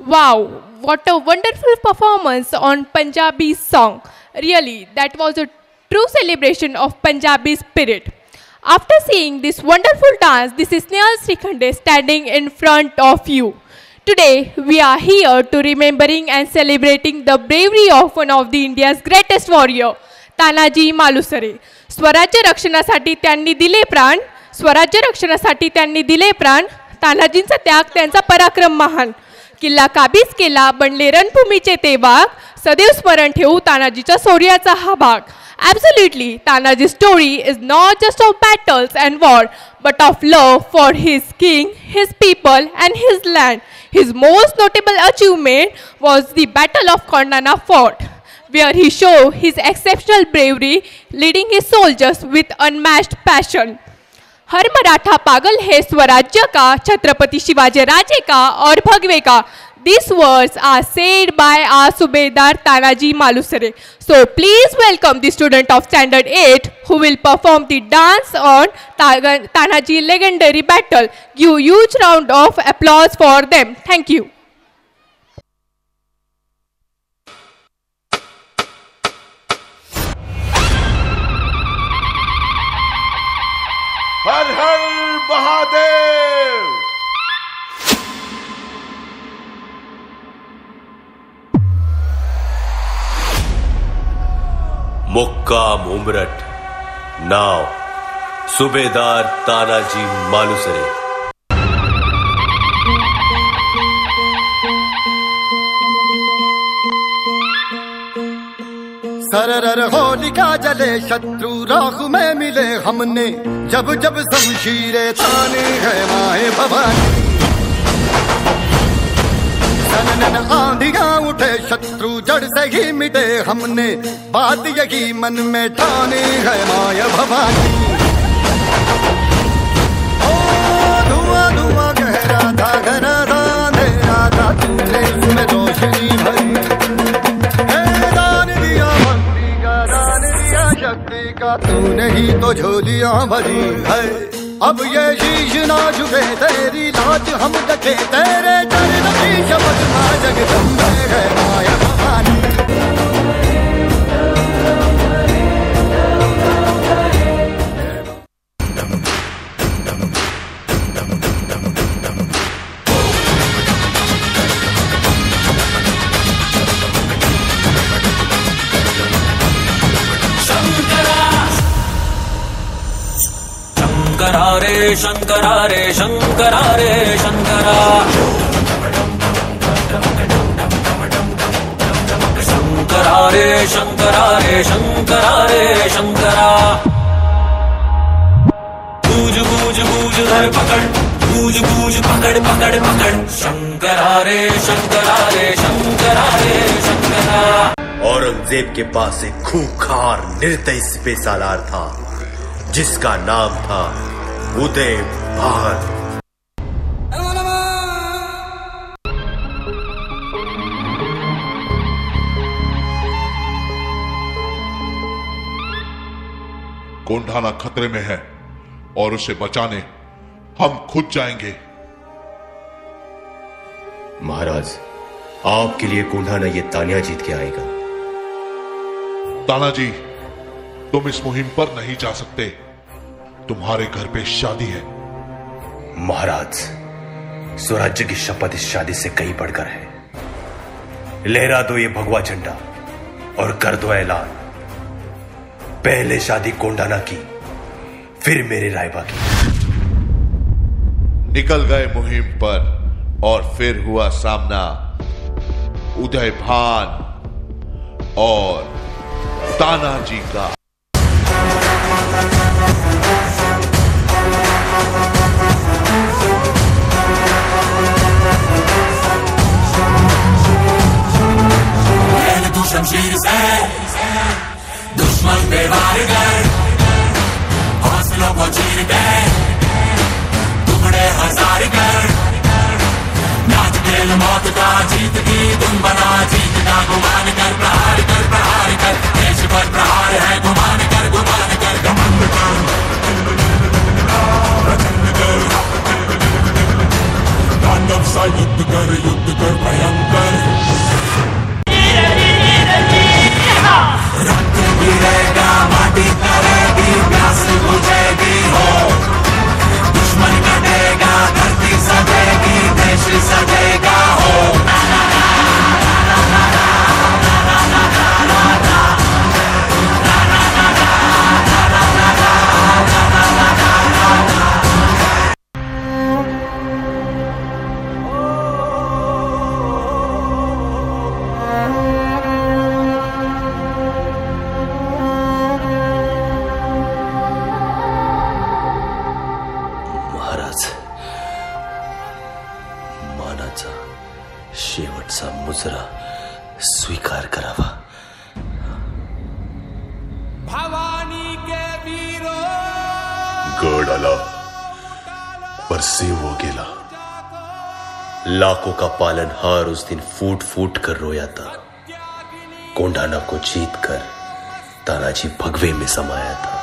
Wow, what a wonderful performance on Punjabi song. Really, that was a true celebration of Punjabi spirit. After seeing this wonderful dance, this is Snehal Srikhande standing in front of you. Today, we are here to remembering and celebrating the bravery of one of the India's greatest warrior, Tanaji Malusare. स्वराज्य रक्षणासाठी त्यांनी दिले प्राण, स्वराज्य रक्षणासाठी त्यांनी दिले प्राण. तानाजींचा त्याग, त्यांचा पराक्रम महान. किल्ला काबीज केला, बनले रणभूमीचे ते वाघ. सदैव स्मरण ठेवू तानाजीच्या शौर्याचा हा भाग. Absolutely, Tanaji's story is not just of battles and war, but of love for his king, his people, and his land. His most notable achievement was the Battle of Kondana Fort, where he showed his exceptional bravery, leading his soldiers with unmatched passion. हर मराठा पागल है स्वराज्य का, छत्रपति शिवाजी राजे का और भगवे का. These words are said by our Subedar Tanaji Malusare. So please welcome the student of Standard 8 who will perform the dance on Tanaji legendary battle. Give a huge round of applause for them. Thank you. हर हर महादेव. मुक्काम उमरठ, नाव सुबेदार तानाजी मालुसरे. सरर होलिका जले शत्रु राख में मिले हमने, जब जब शमशीरें ताने है माए भवानी. सनन आंधियां उठे शत्रु जड़ से ही मिटे हमने, बात यही मन में ठाने है माया भवानी. ओ धुआं धुआं गहरा था घना था अंधेरा था, तूने इसमें रोशनी भरी. दान दिया भक्ति का, दान दिया शक्ति का, तूने ही तो झोलियां भरी है. अब ये शीश ना झुके, तेरी लाज हम रखे, तेरे चरण की शपथ मां जगदम्बे है माया भवानी. शंकरा रे शंकरा रे शंकरा रे शंकरा. शंकरा रे शंकरा रे शंकरा रे शंकरा. बूझ बूझ बूझ धर पकड़, बूझ बूझ पकड़ पकड़ पकड़. शंकरा रे शंकरा रे शंकरा रे शंकरा. औरंगजेब के पास एक खूंखार निर्दयी सिपह सालार था, जिसका नाम था उदय भान. कोंढाना खतरे में है और उसे बचाने हम खुद जाएंगे. महाराज, आपके लिए कोंढाना ये तानिया जीत के आएगा. तानाजी, तुम इस मुहिम पर नहीं जा सकते, तुम्हारे घर पे शादी है. महाराज, स्वराज्य की शपथ इस शादी से कहीं बढ़कर है. लहरा दो ये भगवा झंडा और कर दो ऐलान, पहले शादी कोंढाना की, फिर मेरे रायबा की. निकल गए मुहिम पर और फिर हुआ सामना उदय भान और तानाजी का. शमशीर से दुश्मन पे वार कर, हौसलों को चीर के टुकड़े हजार कर. नाच खेल मौत का, जीत की धुन बना, जीत का गुमान कर. प्रहार कर प्रहार कर, देश पर प्रहार है, गुमान कर गुमान कर. घमंड कर, तांडव सा युद्ध कर भयंकर। रक्त गिरेगा, माटी करेगी, प्यास बुझेगी हो, दुश्मन कटेगा, धरती सजेगी, देश सजेगा हो। मानाचा शेवटचा मुजरा स्वीकार करावा। भवानी के वीरों, गड आला पर सिंह वो गेला। लाखों का पालनहार उस दिन फूट फूट कर रोया था। कोंढाना को जीत कर तानाजी भगवे में समाया था।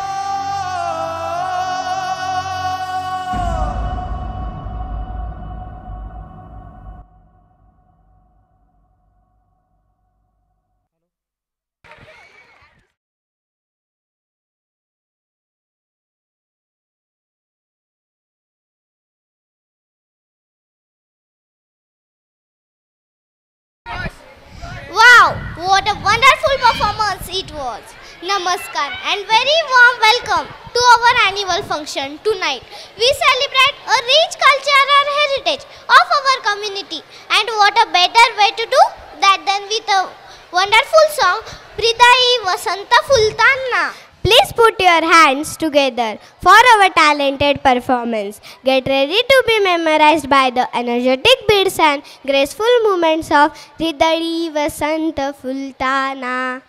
Wow, what a wonderful performance it was. Namaskar and very warm welcome to our annual function tonight. We celebrate a rich cultural heritage of our community, and what a better way to do that than with a wonderful song, Hridayi Vasanta Fultana. Please put your hands together for our talented performance. Get ready to be memorized by the energetic beats and graceful movements of Hridayi Vasanta Fultana.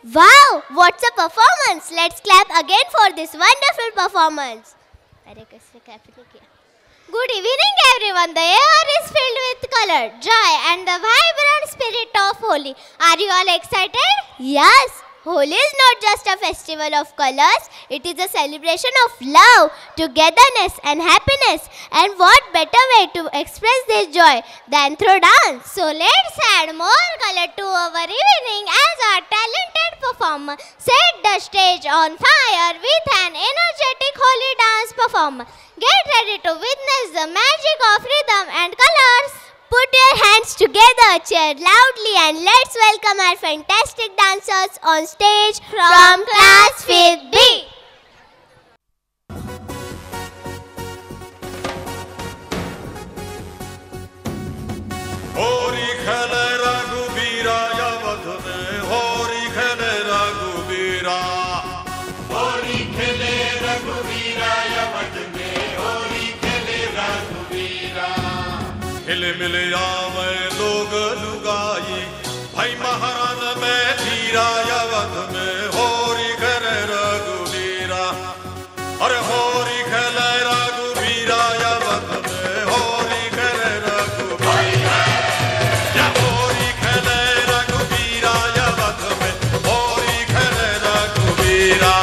Wow, what's a performance? Let's clap again for this wonderful performance. Good evening everyone. The air is filled with color, joy and the vibrant spirit of Holi. Are you all excited? Yes. Holi is not just a festival of colors, it is a celebration of love, togetherness and happiness. And what better way to express this joy than through dance? So let's add more color to our evening as our talented performer set the stage on fire with an energetic Holi dance performance. Get ready to witness the magic of rhythm and colors. Put your hands together, cheer loudly and let's welcome our fantastic dancers on stage from class 5th B. होरी खेले रघुबीरा यवध में, होरी खेले रघुबीरा, होरी खेले रघुबीरा यवध में, होरी खेले रघुबीरा। हिल मिल आवे लोग लुगाई, भाई महारान में धीरा यवध में, होरी खेले रघुबीरा। अरे होरी खेले रघुबीरा यवध में, होरी खेले रघुबीरा। या होरी खेले रघुबीरा यवध में, होरी खेले रघुबीरा।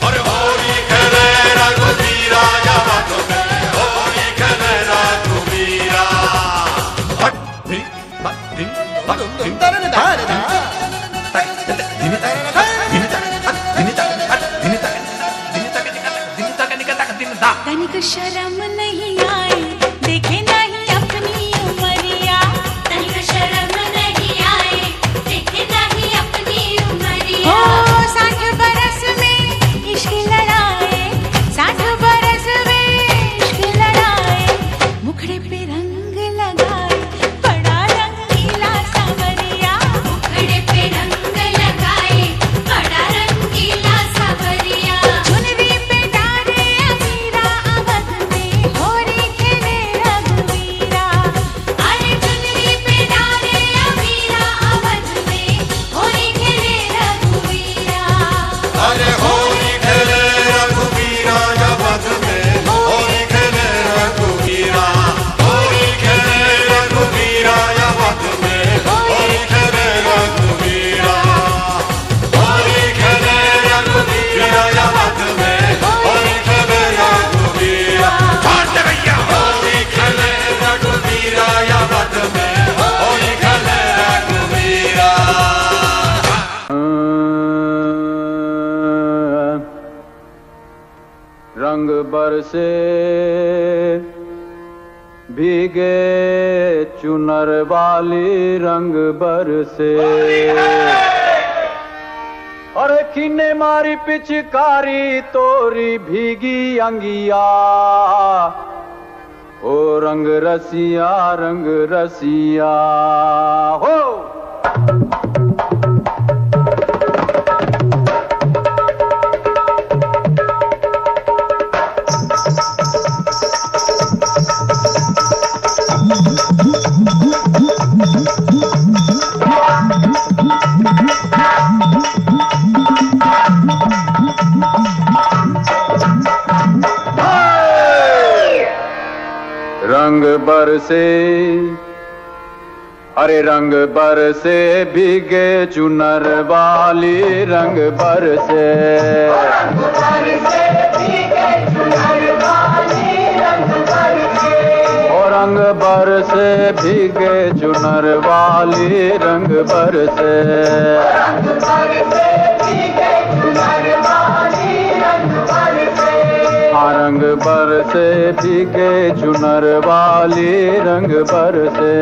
अरे होरी खेले रघुबीरा यवध में, होरी खेले रघुबीरा। तनिक शर्म नहीं आई, देखे नहीं अपनी उमरिया। तनिक शर्म नहीं आई, देखे नहीं अपनी उमरिया। ओ 60 बरस में इश्क लड़ाए, 60 बरस में इश्क लड़ाए, मुखड़े पे रंग लगाए, बड़ा रंगीला सावरिया। मुखड़े पे रंग लगाए, बड़ा रंगीला सावरिया। चुनरी पे डारे अबीरा अवध में, होरी खेले रघुवीरा। अरे चुनरी पे डारे अबीरा अवध में, होरी खेले रघुवीरा। अरे होरी खेले रघुबीरा यवध में, होरी खेले रघुबीरा। होरी खेले रघुबीरा यवध में, होरी खेले रघुबीरा। होरी खेले रघुबीरा यवध में, होरी खेले रघुबीरा। फाट भैया होरी खेले रघुबीरा यवध में, होरी खेले रघुबीरा। रंग बरसे भीगे चुनर वाली, रंग बरसे अरे किन्ने मारी पिचकारी तोरी भीगी अंगिया। ओ रंग रसिया हो। रंग बरसे अरे रंग बरसे भीगे चुनर वाली रंग बरसे, रंग बरसे भीगे चुनर वाली रंग बरसे, और रंग बरसे भीगे चुनर वाली रंग बरसे, रंग बरसे भीगे चुनर वाली रंग बरसे, हाँ रंग बरसे भीगे चुनर वाली रंग बरसे।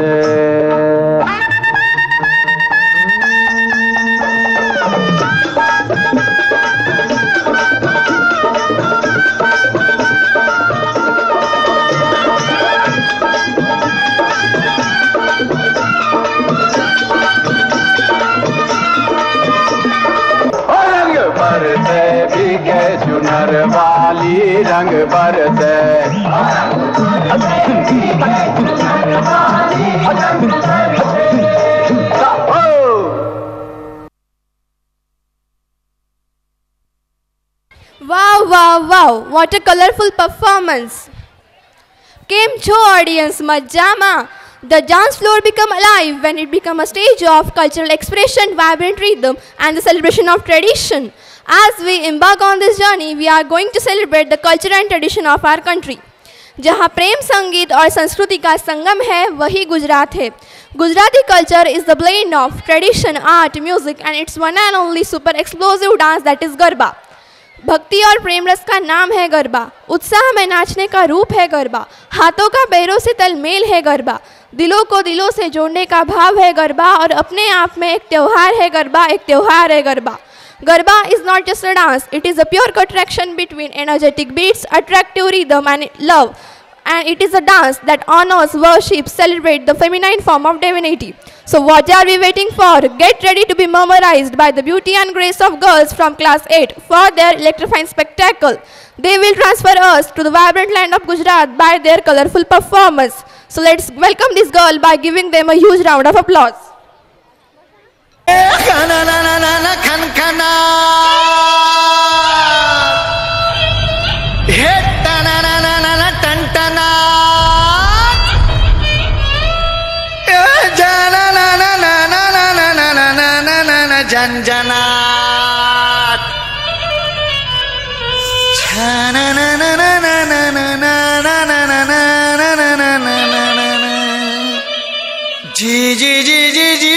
बरसे भीगे चुनर वाली रंग बरसे, Wow, wow, wow, what a colorful performance. Came to audience Majama. The dance floor become alive when it become a stage of cultural expression, vibrant rhythm and the celebration of tradition. As we embark on this journey, we are going to celebrate the culture and tradition of our country. जहाँ प्रेम संगीत और संस्कृति का संगम है वही गुजरात है. Gujarati culture is the blend of tradition, art, music and its one and only super explosive dance that is garba. भक्ति और प्रेम रस का नाम है गरबा, उत्साह में नाचने का रूप है गरबा, हाथों का पैरों से तालमेल है गरबा, दिलों को दिलों से जोड़ने का भाव है गरबा और अपने आप में एक त्योहार है गरबा, एक त्योहार है garba. Garba is not just a dance, it is a pure contraction between energetic beats, attractive rhythm and love. And it is a dance that honors, worships, celebrates the feminine form of divinity. So what are we waiting for? Get ready to be mesmerized by the beauty and grace of girls from class 8 for their electrifying spectacle. They will transfer us to the vibrant land of Gujarat by their colorful performance. So let's welcome this girl by giving them a huge round of applause. Janjanat ji ji ji ji ji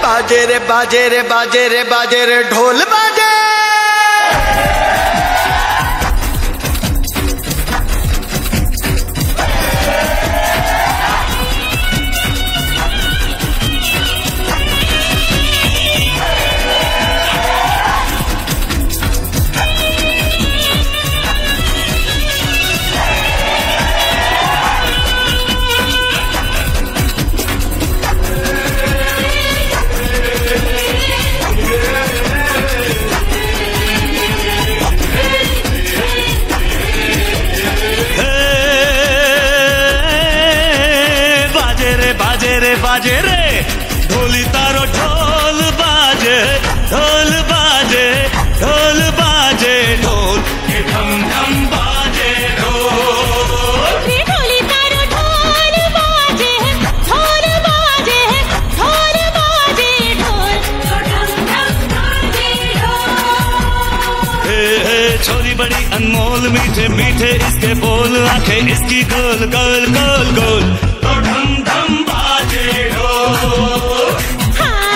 बाजे रे बाजे रे बाजे रे बाजे रे ढोल बाजे बाजे रे ढोली तारो ढोल बाजे ढोल बाजे ढोल बाजे ढोल के धम धम बाजे ढोल ढोली तारो ढोल बाजे ढोल बाजे ढोल बाजे ढोल धम धम बाजे ढोल हे छोरी बड़ी अनमोल मीठे मीठे इसके बोल आंखें इसकी गोल गोल गोल गोल तो धम धम बाजे ढोल हाँ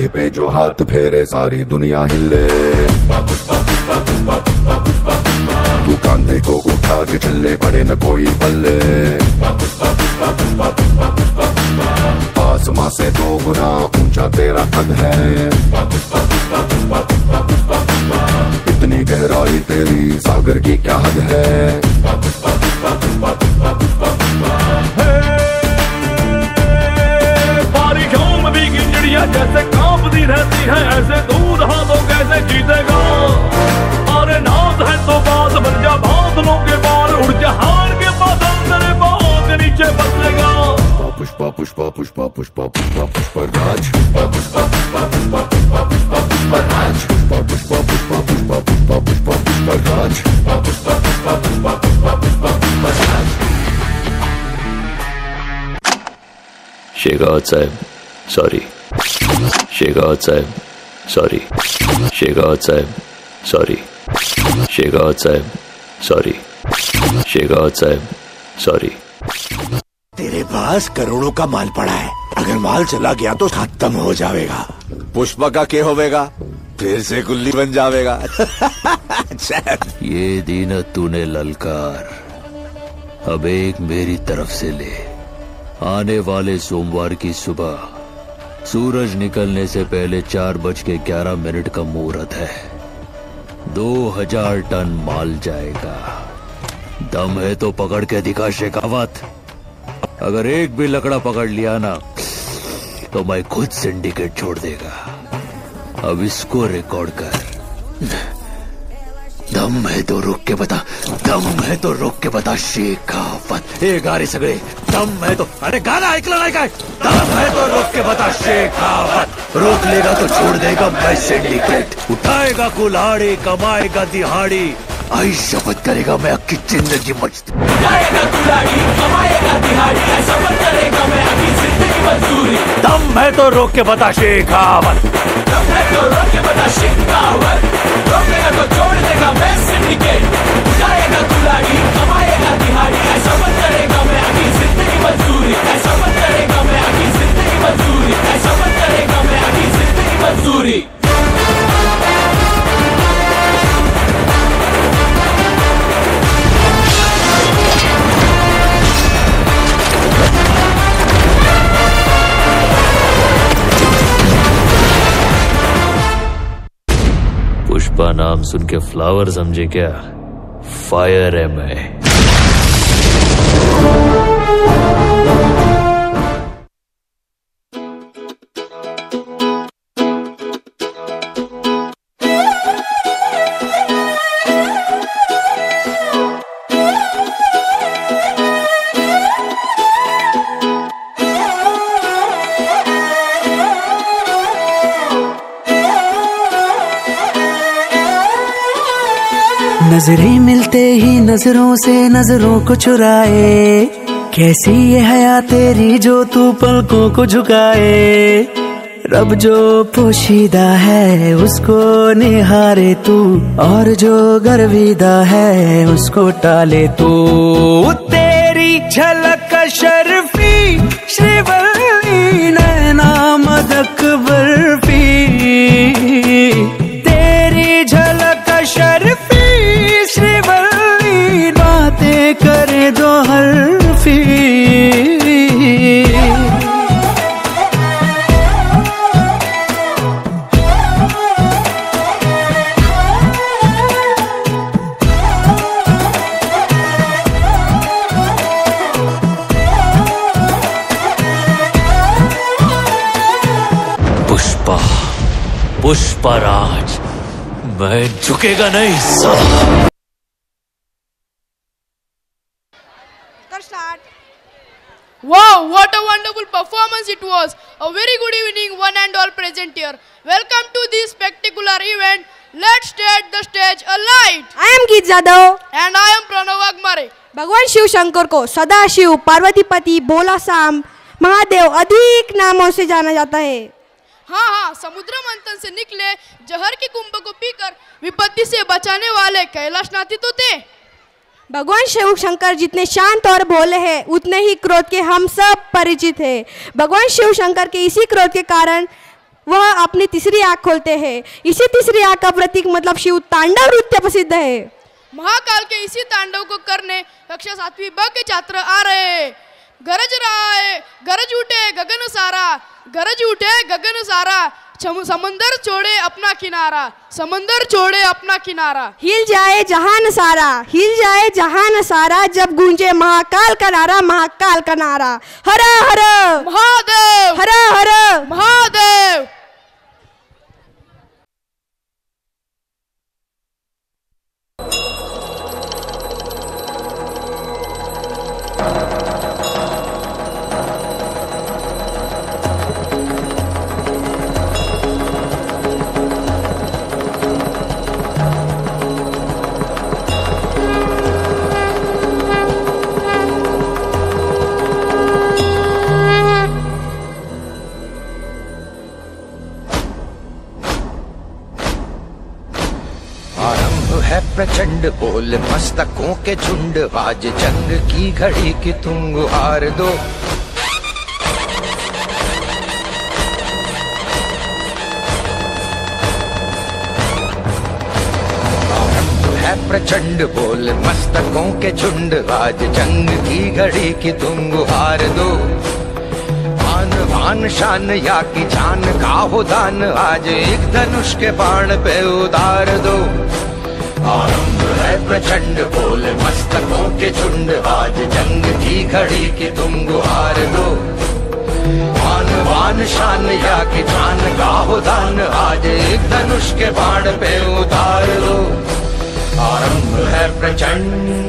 काहे पे जो हाथ फेरे सारी दुनिया हिले। तू कांधे को उठा के चले पड़े न कोई पल्ले। आसमां से 2 गुना ऊंचा तेरा कद है। इतनी गहराई तेरी सागर की क्या हद है। बारिशों में भीगी चिड़िया जैसे कांपती रहती है, ऐसे दूध हाथों कैसे जीतेगा। अरे नाज है तो बात बन जा, बादलों के बाल उड़ जा, हार के बादल तेरे पाँव के नीचे बसलेगा। पुष्पा पुष्पा पुष्पा पुष्पा पुष्पा पुष्पराज। पुष्पा पुष्पा पुष्पा पुष्पा पुष्पा पुष्पा पुष्पराज। पुष्पा पुष्पा पुष्पा पुष्पा पुष्पा पुष्पा पुष्पराज। पुष्पा पुष्पा पुष्पा पुष्पा पुष्पा पुष्पा पुष्पराज। शेखावत साहब सॉरी, शेखावत साहब सॉरी, शेखावत साहब सॉरी, शेखावत साहब सॉरी, शेखावत साहब सॉरी। तेरे पास करोड़ों का माल पड़ा है, अगर माल चला गया तो खत्म हो जाएगा। पुष्पा का क्या होवेगा, फिर से गुल्ली बन जाएगा। ये दीन तूने ललकार, अब एक मेरी तरफ से ले। आने वाले सोमवार की सुबह सूरज निकलने से पहले 4:11 का मुहूर्त है। 2000 टन माल जाएगा। दम है तो पकड़ के दिखा शेखावत। अगर एक भी लकड़ा पकड़ लिया ना तो मैं खुद सिंडिकेट छोड़ देगा। अब इसको रिकॉर्ड कर। दम है तो रोक के बता, दम है तो रोक के बता शेखावत। ए गारी सगळे, दम है तो, अरे गाना ऐकलं नाही काय? दम है तो रोक के बता शेखावत। रोक लेगा तो छोड़ देगा मैं सिंडिकेट। उठाएगा कुल्हाड़ी, कमाएगा दिहाड़ी, आई शपथ करेगा मैं अक्की जिंदगी मस्त। उठाएगा कुल्हाड़ी, कमाएगा दिहाड़ी, ऐसा मत करेगा मैं अभी जिंदगी मजदूरी। दम है तो रोक के बता शेखावत। दम है तो रोक के बता शेखावत। रोकेगा तो छोड़ देगा मैं सिंडिकेट। उठाएगा कुल्हाड़ी, कमाएगा दिहाड़ी, ऐसा मत करेगा मैं अभी जिंदगी मजदूरी। ऐसा मत करेगा मैं अभी जिंदगी मजदूरी। ऐसा मत करेगा मैं अभी जिंदगी मजदूरी। पुष्पा नाम सुन के फ्लावर समझे क्या? फायर है मैं। नजरें मिलते ही नजरों से नजरों को चुराए। कैसी ये हया तेरी जो तू पलकों को झुकाए। रब जो पोशीदा है उसको निहारे तू, और जो गर्विदा है उसको टाले तू। तेरी झलक शर्फी श्रीवल्ली नैना मदक बर्फी। तेरी झलक शर्फी श्रीवल्ली बातें करे दो हरफी। पुष्पा, पुष्पराज, मैं झुकेगा नहीं साला। Wow, what a wonderful performance it was. A very good evening, one and all present here. Welcome to this spectacular event. Let's set the stage alight. I am Geet Jadhav. And I am Pranav Agmare. भगवान शिव शंकर को सदाशिव, पार्वतीपति, बोला साम, महादेव अधिक नामों से जाना जाता है। हाँ, समुद्र मंथन से निकले जहर के कुंभ को पीकर विपत्ति से बचाने वाले कैलाशनाथी तो थे। भगवान शिव शंकर जितने शांत और भोले हैं उतने ही क्रोध के हम सब परिचित हैं। भगवान शिव शंकर के इसी क्रोध के कारण वह अपनी तीसरी आंख खोलते हैं। इसी तीसरी आंख का प्रतीक मतलब शिव तांडव नृत्य प्रसिद्ध है। महाकाल के इसी तांडव को करने कक्षा 7वीं ब के छात्र आ रहे हैं। गरज रहा है, गरज उठे गगन सारा, गरज उठे गगन सारा, समंदर छोड़े अपना किनारा, समंदर छोड़े अपना किनारा। हिल जाए जहान सारा, हिल जाए जहान सारा, जब गूंजे महाकाल का नारा, महाकाल का नारा। हर हर महादेव, हर हर महादेव। प्रचंड बोल मस्तकों के झुंड, आज जंग की घड़ी की तुम गुहार दो। है प्रचंड बोल मस्तकों के झुंड, आज जंग की घड़ी की तुम गुहार दो। आन भान शान या की जान का हो दान, आज एक धनुष के बाण पे उतार दो। आरंभ है प्रचंड बोल मस्तकों के झुंड, आज जंग की घड़ी की तुम गुहार दो। आन बान शान या की जान का हो दान, आज एक धनुष के बाण पे उतार दो। आरंभ है प्रचंड।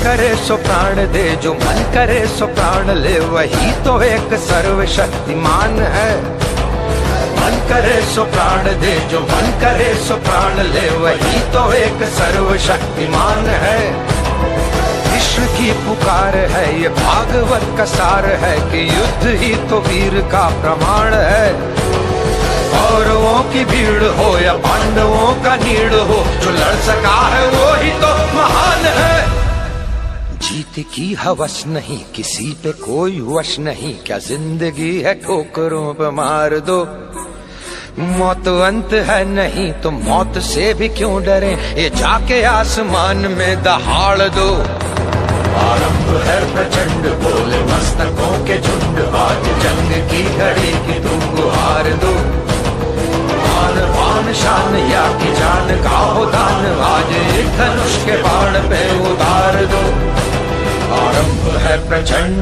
करे सो प्राण दे, जो मन करे सो प्राण ले, वही तो एक सर्वशक्तिमान है। मन करे सो प्राण दे, जो मन करे सो प्राण ले, वही तो एक सर्वशक्तिमान है। विश्व की पुकार है, ये भागवत का सार है कि युद्ध ही तो वीर का प्रमाण है। कौरवों की भीड़ हो या पांडवों का नीड़ हो, जो लड़ सका है वो ही तो महान है। जीत की हवस नहीं, किसी पे कोई वश नहीं, क्या जिंदगी है ठोकरों पे मार दो। मौत अंत है नहीं तो मौत से भी क्यों डरे, ये जाके आसमान में दहाड़ दो। आरंभ है प्रचंड बोले मस्तकों के झुंड, आज जंग की घड़ी की तुम गुहार दो। आन बान शान या की जान का हो दान, आज एक धनुष के बाण पे उतार दो। आरंभ है प्रचंड।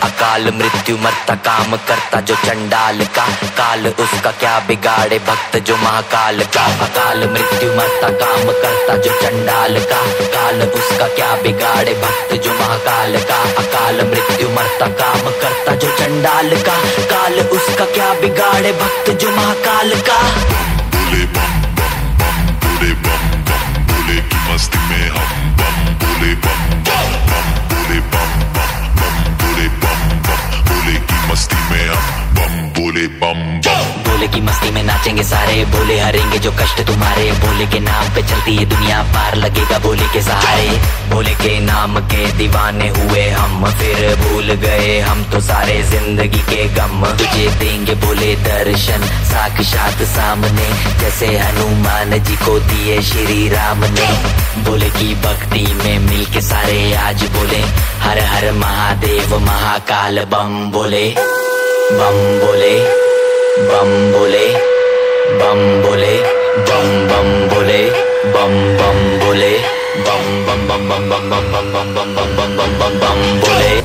अकाल मृत्यु मरता काम करता जो चंडाल का, काल उसका क्या बिगाड़े भक्त जो महाकाल का। अकाल मृत्यु मरता काम करता जो चंडाल का, काल उसका क्या बिगाड़े भक्त जो महाकाल का। अकाल मृत्यु मरता काम करता जो चंडाल का, काल उसका क्या बिगाड़े भक्त जो महाकाल का। बोले बम बम बम, बोले बम बम, बोले की मस्ती में हम बम, बोले बम बम बम, बोले बम बम बम, बोले बम बम, बोले की मस्ती में हम बम, बोले बम बम। भोले की मस्ती में नाचेंगे सारे, भोले हरेंगे जो कष्ट तुम्हारे। भोले के नाम पे चलती है दुनिया, पार लगेगा भोले के सहारे। भोले के नाम के दीवाने हुए हम, फिर भूल गए हम तो सारे जिंदगी के गम। तुझे देंगे भोले दर्शन साक्षात सामने, जैसे हनुमान जी को दिए श्री राम ने। भोले की भक्ति में मिल के सारे आज बोले, हर हर महादेव महाकाल बम बोले। बम बोले, बम बोले, बम बोले, बम बम बोले, बम बम बोले, बम बम बम बम बम बम बम बम बम बम बम बम बम बम बोले।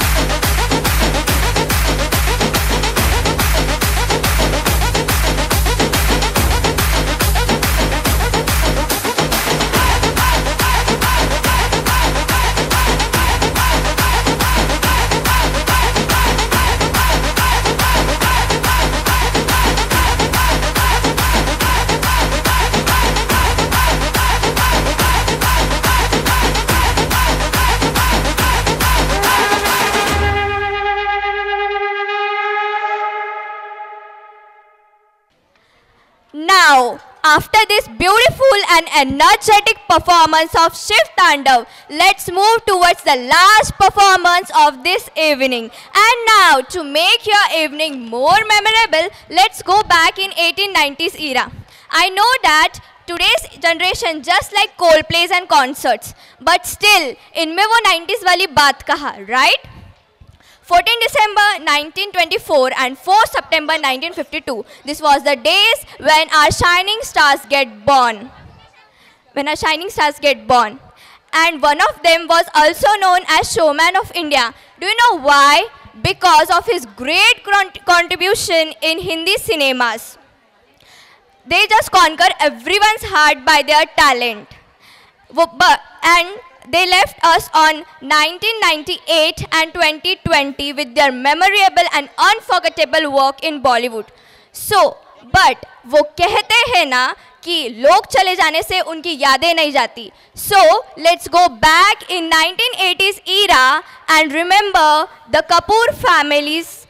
now, after this beautiful and energetic performance of Shiv Tandav, let's move towards the last performance of this evening. And now, to make your evening more memorable, let's go back in 1890s era. I know that today's generation just like Coldplays and concerts, but still, इनमें वो 90s वाली बात कहा, right? 14 December 1924 and 4 September 1952. This was the days when our shining stars get born. And one of them was also known as Showman of India. Do you know why? Because of his great contribution in Hindi cinemas. They just conquer everyone's heart by their talent. And they left us on 1998 and 2020 with their memorable and unforgettable work in Bollywood. So, but वो कहते हैं ना कि लोग चले जाने से उनकी यादें नहीं जाती. So, let's go back in 1980s era and remember the Kapoor family's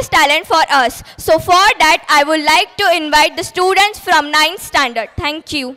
talent for us. So, for that, I would like to invite the students from 9th standard. Thank you.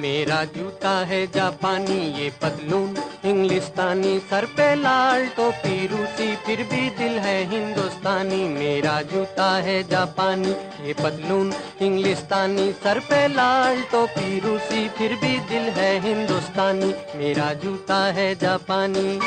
मेरा जूता है जापानी ये पतलून इंग्लिस्तानी, सर पे लाल टोपी रूसी फिर भी दिल है हिंदुस्तानी। मेरा जूता है जापानी ये पतलून इंग्लिस्तानी, सर पे लाल टोपी रूसी फिर भी दिल है हिंदुस्तानी। मेरा जूता है जापानी।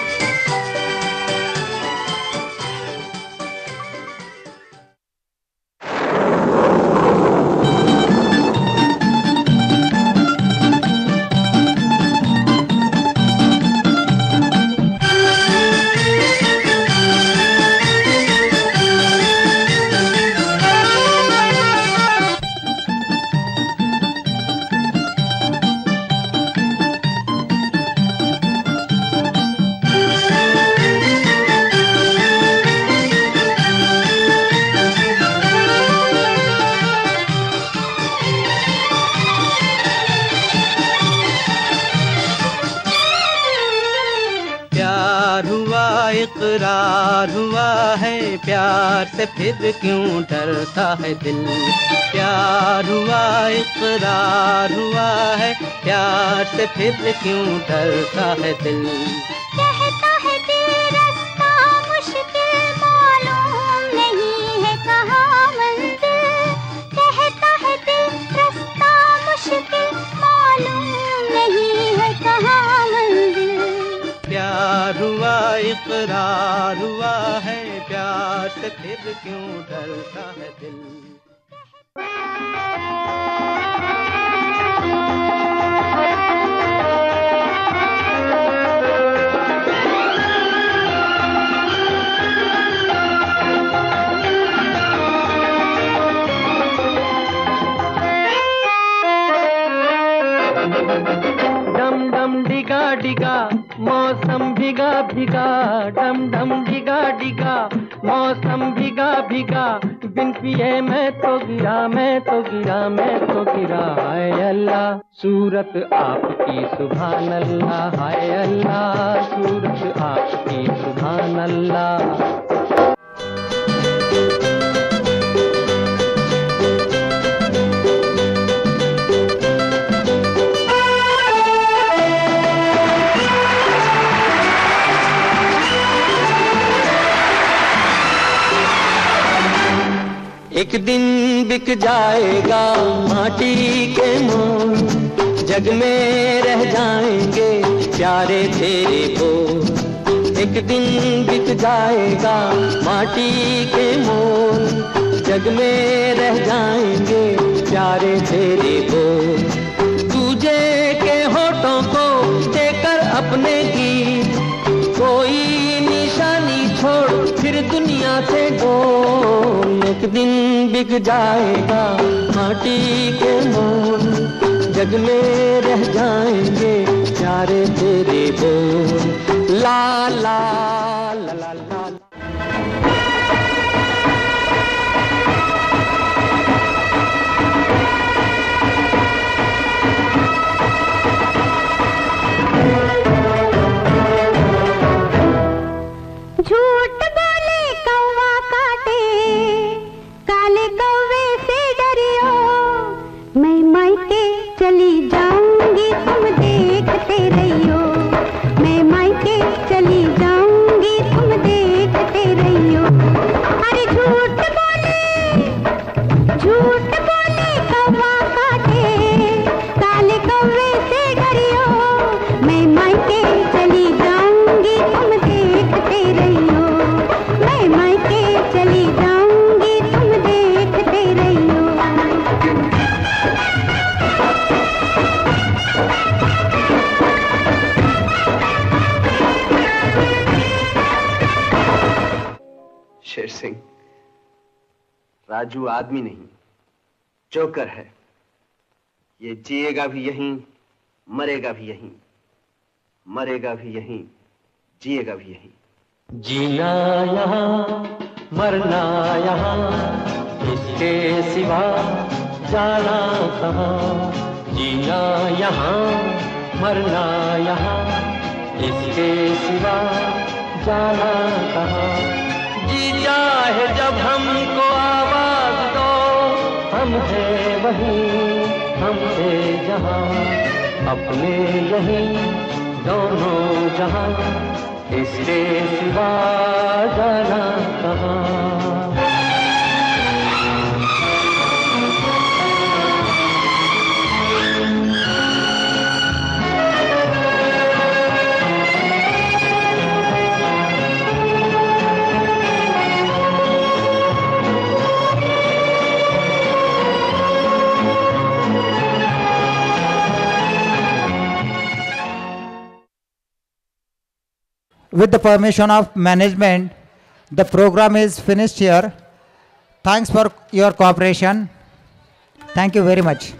इकरार हुआ है प्यार से फिर क्यों डरता है दिल। प्यार हुआ इकरार हुआ है प्यार से फिर क्यों डरता है दिल। कहता है दिल रास्ता मुश्किल मालूम नहीं है कहाँ मंजिल। कहता है दिल रास्ता मुश्किल मालूम नहीं है कहाँ मंजिल। प्यार हुआ इकरार हुआ है प्यार से फिर क्यों डरता है दिल। डम डम डिगा डिगा मौसम भीगा भीगा, डम डम डिगा डिगा मौसम भीगा भीगा। बिन पिए मैं तो गिरा मैं तो गिरा मैं तो गिरा। हाय अल्लाह सूरत आपकी सुभान अल्लाह। हाय अल्लाह सूरत आपकी सुभान अल्लाह। एक दिन बिक जाएगा माटी के मोल, जग में रह जाएंगे प्यारे तेरे बोल। एक दिन बिक जाएगा माटी के मोल, जग में रह जाएंगे प्यारे तेरे बोल। तुझे के होठों को देकर अपने गीत, कोई निशानी छोड़ फिर फिर दुनिया से डोल, एक दिन बिक जाएगा माटी के मोल, जग में रह जाएंगे प्यारे तेरे बोल। ला ला ला ला ला। झूठ बोले कौवा काटे, काले कौवे से डरियो, मैं मायके चली जाऊंगी तुम देखते रहियो, मैं मायके चली जाऊंगी तुम देखते रहियो। अरे झूठ बोले कौवा काटे, काले कौवे से डरियो, मैं मायके चली जाऊंगी तुम देखते रहियो, मैं मायके चली जाऊंगी तुम देखते रहियो। शेर सिंह, राजू आदमी नहीं, जोकर है। ये जिएगा भी यहीं, मरेगा भी यहीं, मरेगा भी यहीं, जिएगा भी यहीं। जीना यहाँ मरना यहाँ, इसके सिवा जाना कहाँ। जीना यहाँ मरना यहाँ, इसके सिवा जाना कहाँ। जी चाहे जब हमको आवाज दो, हम हैं वहीं हमसे जहाँ, अपने यहीं दोनों जहाँ, इसके सिवा जाना कहाँ। With the permission of management, the program is finished here. Thanks for your cooperation. Thank you very much.